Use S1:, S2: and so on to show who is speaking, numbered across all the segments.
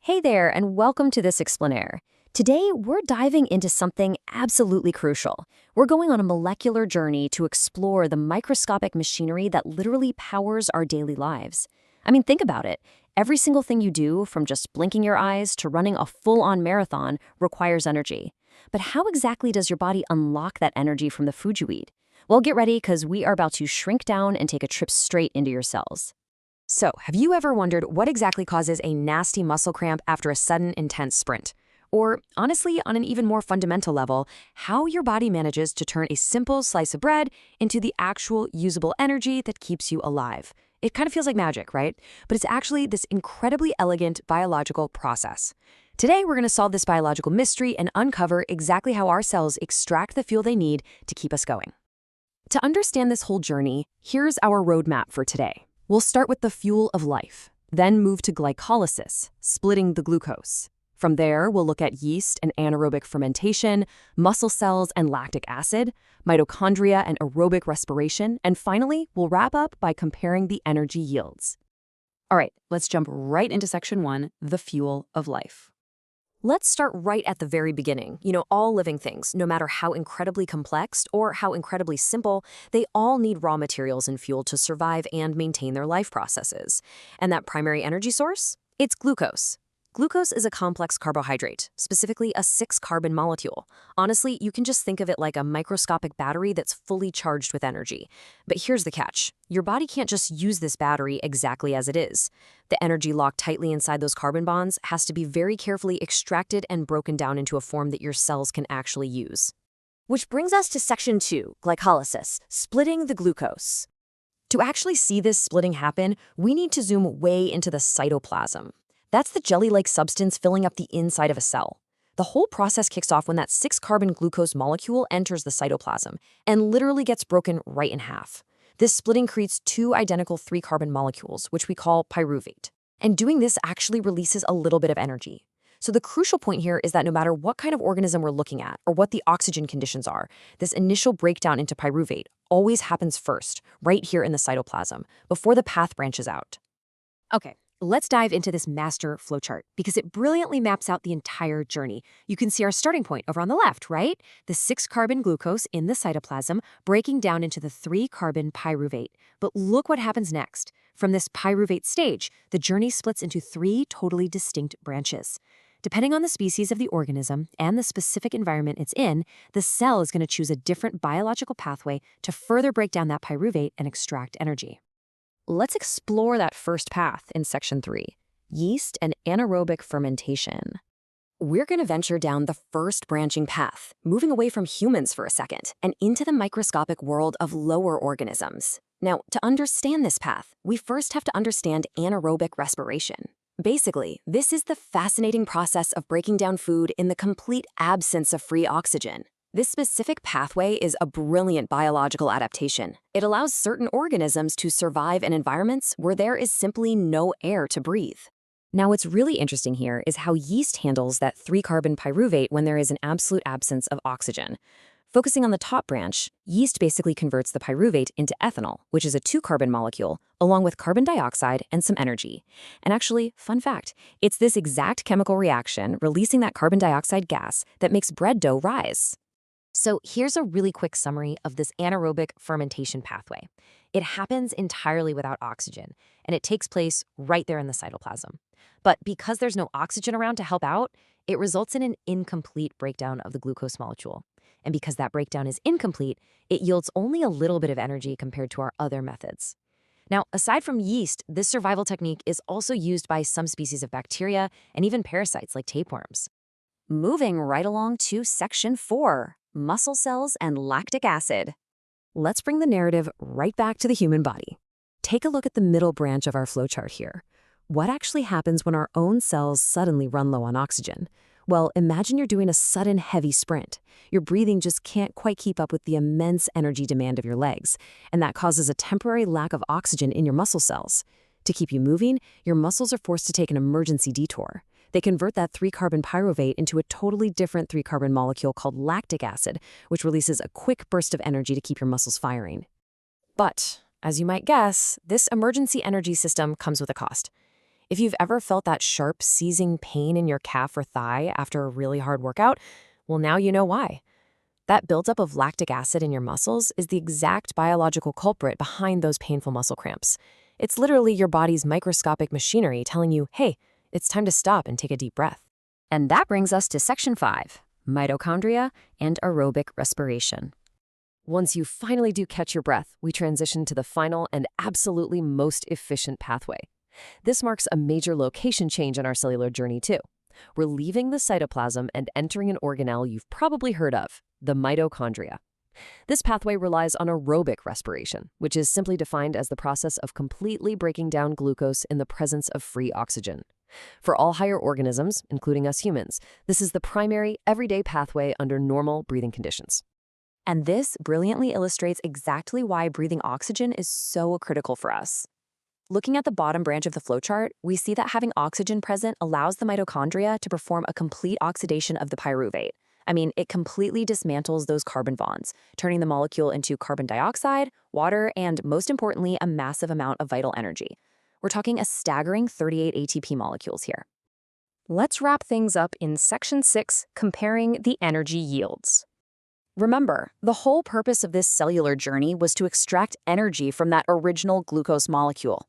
S1: Hey there, and welcome to this Explainer. Today, we're diving into something absolutely crucial. We're going on a molecular journey to explore the microscopic machinery that literally powers our daily lives. I mean, think about it. Every single thing you do, from just blinking your eyes to running a full-on marathon, requires energy. But how exactly does your body unlock that energy from the food you eat? Well, get ready, because we are about to shrink down and take a trip straight into your cells. So, have you ever wondered what exactly causes a nasty muscle cramp after a sudden, intense sprint? Or, honestly, on an even more fundamental level, how your body manages to turn a simple slice of bread into the actual usable energy that keeps you alive? It kind of feels like magic, right? But it's actually this incredibly elegant biological process. Today, we're going to solve this biological mystery and uncover exactly how our cells extract the fuel they need to keep us going. To understand this whole journey, here's our roadmap for today. We'll start with the fuel of life, then move to glycolysis, splitting the glucose. From there, we'll look at yeast and anaerobic fermentation, muscle cells and lactic acid, mitochondria and aerobic respiration, and finally, we'll wrap up by comparing the energy yields. All right, let's jump right into section 1, the fuel of life. Let's start right at the very beginning. All living things, no matter how incredibly complex or how incredibly simple, they all need raw materials and fuel to survive and maintain their life processes. And that primary energy source? It's glucose. Glucose is a complex carbohydrate, specifically a 6-carbon molecule. Honestly, you can just think of it like a microscopic battery that's fully charged with energy. But here's the catch. Your body can't just use this battery exactly as it is. The energy locked tightly inside those carbon bonds has to be very carefully extracted and broken down into a form that your cells can actually use. Which brings us to section 2, glycolysis, splitting the glucose. To actually see this splitting happen, we need to zoom way into the cytoplasm. That's the jelly-like substance filling up the inside of a cell. The whole process kicks off when that 6-carbon glucose molecule enters the cytoplasm and literally gets broken right in half. This splitting creates 2 identical 3-carbon molecules, which we call pyruvate. And doing this actually releases a little bit of energy. So the crucial point here is that no matter what kind of organism we're looking at or what the oxygen conditions are, this initial breakdown into pyruvate always happens first, right here in the cytoplasm, before the path branches out. Okay. Let's dive into this master flowchart because it brilliantly maps out the entire journey. You can see our starting point over on the left, right? The 6-carbon glucose in the cytoplasm breaking down into the 3-carbon pyruvate. But look what happens next. From this pyruvate stage, the journey splits into 3 totally distinct branches. Depending on the species of the organism and the specific environment it's in, the cell is going to choose a different biological pathway to further break down that pyruvate and extract energy. Let's explore that first path in section 3, yeast and anaerobic fermentation. We're going to venture down the first branching path, moving away from humans for a second and into the microscopic world of lower organisms. Now, to understand this path, we first have to understand anaerobic respiration. Basically, this is the fascinating process of breaking down food in the complete absence of free oxygen. This specific pathway is a brilliant biological adaptation. It allows certain organisms to survive in environments where there is simply no air to breathe. Now, what's really interesting here is how yeast handles that 3-carbon pyruvate when there is an absolute absence of oxygen. Focusing on the top branch, yeast basically converts the pyruvate into ethanol, which is a 2-carbon molecule, along with carbon dioxide and some energy. And actually, fun fact, it's this exact chemical reaction releasing that carbon dioxide gas that makes bread dough rise. So here's a really quick summary of this anaerobic fermentation pathway. It happens entirely without oxygen, and it takes place right there in the cytoplasm. But because there's no oxygen around to help out, it results in an incomplete breakdown of the glucose molecule. And because that breakdown is incomplete, it yields only a little bit of energy compared to our other methods. Now, aside from yeast, this survival technique is also used by some species of bacteria and even parasites like tapeworms. Moving right along to section 4. Muscle cells and lactic acid. Let's bring the narrative right back to the human body. Take a look at the middle branch of our flowchart here. What actually happens when our own cells suddenly run low on oxygen? Well, imagine you're doing a sudden heavy sprint. Your breathing just can't quite keep up with the immense energy demand of your legs, and that causes a temporary lack of oxygen in your muscle cells. To keep you moving, your muscles are forced to take an emergency detour. They convert that 3-carbon pyruvate into a totally different 3-carbon molecule called lactic acid, which releases a quick burst of energy to keep your muscles firing. But, as you might guess, this emergency energy system comes with a cost. If you've ever felt that sharp, seizing pain in your calf or thigh after a really hard workout, well, now you know why. That buildup of lactic acid in your muscles is the exact biological culprit behind those painful muscle cramps. It's literally your body's microscopic machinery telling you, hey, it's time to stop and take a deep breath. And that brings us to Section 5, mitochondria and aerobic respiration. Once you finally do catch your breath, we transition to the final and absolutely most efficient pathway. This marks a major location change on our cellular journey, too. We're leaving the cytoplasm and entering an organelle you've probably heard of, the mitochondria. This pathway relies on aerobic respiration, which is simply defined as the process of completely breaking down glucose in the presence of free oxygen. For all higher organisms, including us humans, this is the primary, everyday pathway under normal breathing conditions. And this brilliantly illustrates exactly why breathing oxygen is so critical for us. Looking at the bottom branch of the flowchart, we see that having oxygen present allows the mitochondria to perform a complete oxidation of the pyruvate. It completely dismantles those carbon bonds, turning the molecule into carbon dioxide, water, and most importantly, a massive amount of vital energy. We're talking a staggering 38 ATP molecules here. Let's wrap things up in Section 6, comparing the energy yields. Remember, the whole purpose of this cellular journey was to extract energy from that original glucose molecule.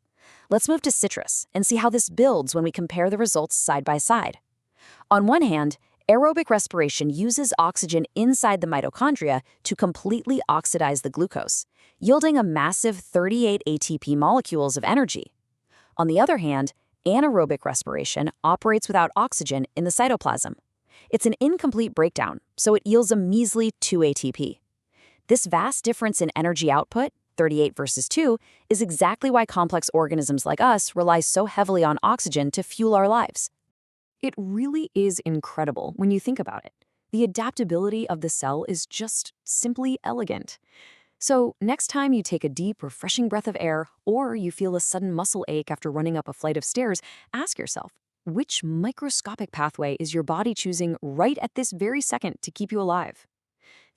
S1: Let's move to citrus and see how this builds when we compare the results side by side. On one hand, aerobic respiration uses oxygen inside the mitochondria to completely oxidize the glucose, yielding a massive 38 ATP molecules of energy. On the other hand, anaerobic respiration operates without oxygen in the cytoplasm. It's an incomplete breakdown, so it yields a measly 2 ATP. This vast difference in energy output, 38 versus 2, is exactly why complex organisms like us rely so heavily on oxygen to fuel our lives. It really is incredible when you think about it. The adaptability of the cell is just simply elegant. So next time you take a deep, refreshing breath of air, or you feel a sudden muscle ache after running up a flight of stairs, ask yourself, which microscopic pathway is your body choosing right at this very second to keep you alive?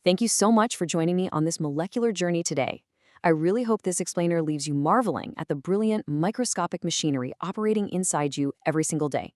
S1: Thank you so much for joining me on this molecular journey today. I really hope this explainer leaves you marveling at the brilliant microscopic machinery operating inside you every single day.